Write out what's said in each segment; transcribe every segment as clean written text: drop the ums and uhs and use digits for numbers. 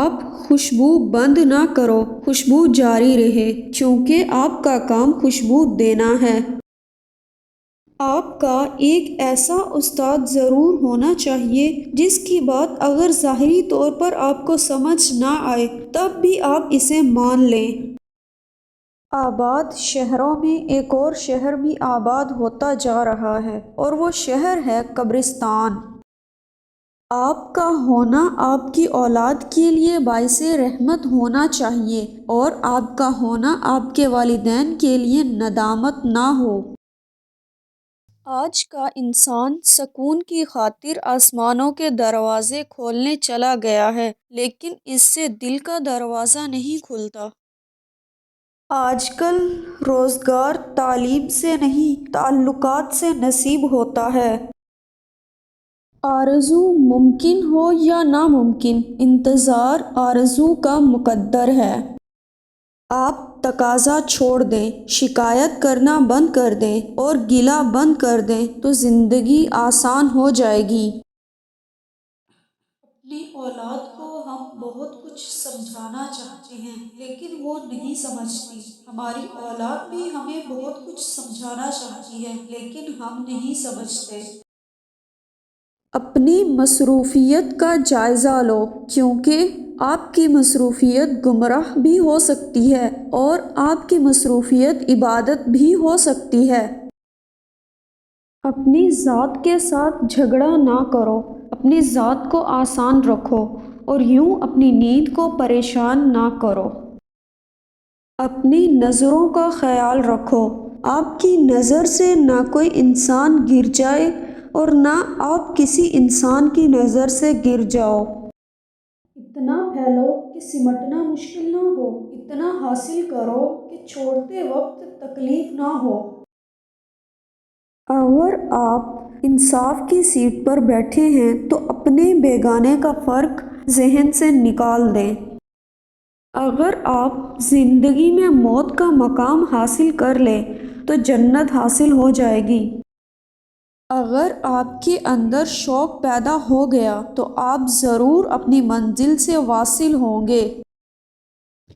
آپ خوشبو بند نہ کرو، خوشبو جاری رہے، کیونکہ آپ کا کام خوشبو دینا ہے۔ آپ کا ایک ایسا استاد ضرور ہونا چاہیے جس کی بات اگر ظاہری طور پر آپ کو سمجھ نہ آئے تب بھی آپ اسے مان لیں۔ آباد شہروں میں ایک اور شہر بھی آباد ہوتا جا رہا ہے، اور وہ شہر ہے قبرستان۔ آپ کا ہونا آپ کی اولاد کے لیے باعث رحمت ہونا چاہیے، اور آپ کا ہونا آپ کے والدین کے لیے ندامت نہ ہو۔ آج کا انسان سکون کی خاطر آسمانوں کے دروازے کھولنے چلا گیا ہے، لیکن اس سے دل کا دروازہ نہیں کھلتا۔ آج کل روزگار تعلیم سے نہیں، تعلقات سے نصیب ہوتا ہے۔ آرزو ممکن ہو یا ناممکن، انتظار آرزو کا مقدر ہے۔ آپ تقاضا چھوڑ دیں، شکایت کرنا بند کر دیں اور گلہ بند کر دیں تو زندگی آسان ہو جائے گی۔ اپنی اولاد کو ہم بہت کچھ سمجھانا چاہتے ہیں لیکن وہ نہیں سمجھتی۔ ہماری اولاد بھی ہمیں بہت کچھ سمجھانا چاہتی ہے لیکن ہم نہیں سمجھتے۔ اپنی مصروفیت کا جائزہ لو، کیونکہ آپ کی مصروفیت گمراہ بھی ہو سکتی ہے اور آپ کی مصروفیت عبادت بھی ہو سکتی ہے۔ اپنی ذات کے ساتھ جھگڑا نہ کرو، اپنی ذات کو آسان رکھو اور یوں اپنی نیند کو پریشان نہ کرو۔ اپنی نظروں کا خیال رکھو، آپ کی نظر سے نہ کوئی انسان گر جائے اور نہ آپ کسی انسان کی نظر سے گر جاؤ۔ اتنا پھیلو کہ سمٹنا مشکل نہ ہو، اتنا حاصل کرو کہ چھوڑتے وقت تکلیف نہ ہو۔ اگر آپ انصاف کی سیٹ پر بیٹھے ہیں تو اپنے بیگانے کا فرق ذہن سے نکال دیں۔ اگر آپ زندگی میں موت کا مقام حاصل کر لیں تو جنت حاصل ہو جائے گی۔ اگر آپ کے اندر شوق پیدا ہو گیا تو آپ ضرور اپنی منزل سے واصل ہوں گے۔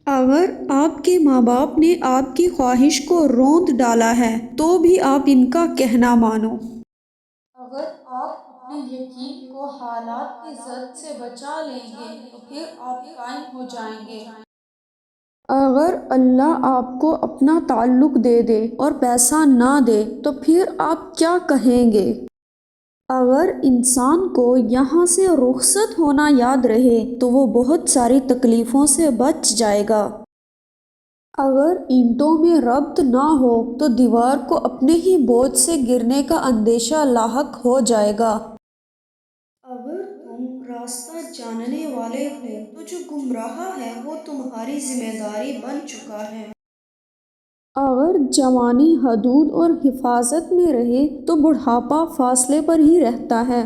اگر آپ کے ماں باپ نے آپ کی خواہش کو روند ڈالا ہے تو بھی آپ ان کا کہنا مانو۔ اگر آپ اپنے یقین کو حالات کی زد سے بچا لیں گے تو پھر آپ قائم ہو جائیں گے۔ اگر اللہ آپ کو اپنا تعلق دے دے اور پیسہ نہ دے تو پھر آپ کیا کہیں گے؟ اگر انسان کو یہاں سے رخصت ہونا یاد رہے تو وہ بہت ساری تکلیفوں سے بچ جائے گا۔ اگر اینٹوں میں ربط نہ ہو تو دیوار کو اپنے ہی بوجھ سے گرنے کا اندیشہ لاحق ہو جائے گا۔ اگر تم راستہ جاننے والے ہو تو جو گمراہ ہے وہ تمہاری ذمہ داری بن چکا ہے۔ اگر جوانی حدود اور حفاظت میں رہے تو بڑھاپا فاصلے پر ہی رہتا ہے۔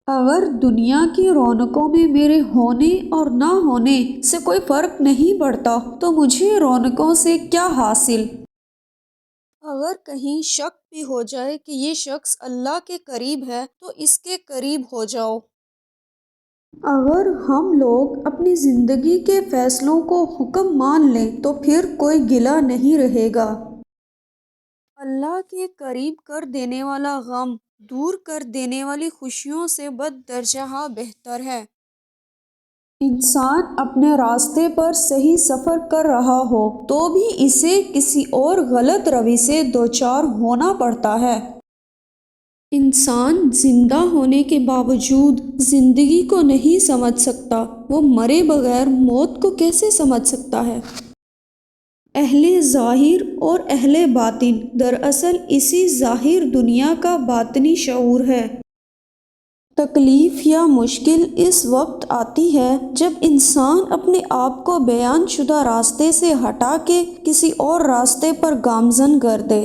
اگر دنیا کی رونقوں میں میرے ہونے اور نہ ہونے سے کوئی فرق نہیں پڑتا تو مجھے رونقوں سے کیا حاصل؟ اگر کہیں شک بھی ہو جائے کہ یہ شخص اللہ کے قریب ہے تو اس کے قریب ہو جاؤ۔ اگر ہم لوگ اپنی زندگی کے فیصلوں کو حکم مان لیں تو پھر کوئی گلہ نہیں رہے گا۔ اللہ کے قریب کر دینے والا غم دور کر دینے والی خوشیوں سے بددرجہ بہتر ہے۔ انسان اپنے راستے پر صحیح سفر کر رہا ہو تو بھی اسے کسی اور غلط روی سے دوچار ہونا پڑتا ہے۔ انسان زندہ ہونے کے باوجود زندگی کو نہیں سمجھ سکتا، وہ مرے بغیر موت کو کیسے سمجھ سکتا ہے؟ اہل ظاہر اور اہل باطن دراصل اسی ظاہر دنیا کا باطنی شعور ہے۔ تکلیف یا مشکل اس وقت آتی ہے جب انسان اپنے آپ کو بیان شدہ راستے سے ہٹا کے کسی اور راستے پر گامزن کر دے۔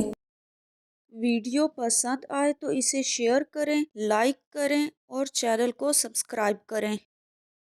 ویڈیو پسند آئے تو اسے شیئر کریں، لائک کریں اور چینل کو سبسکرائب کریں۔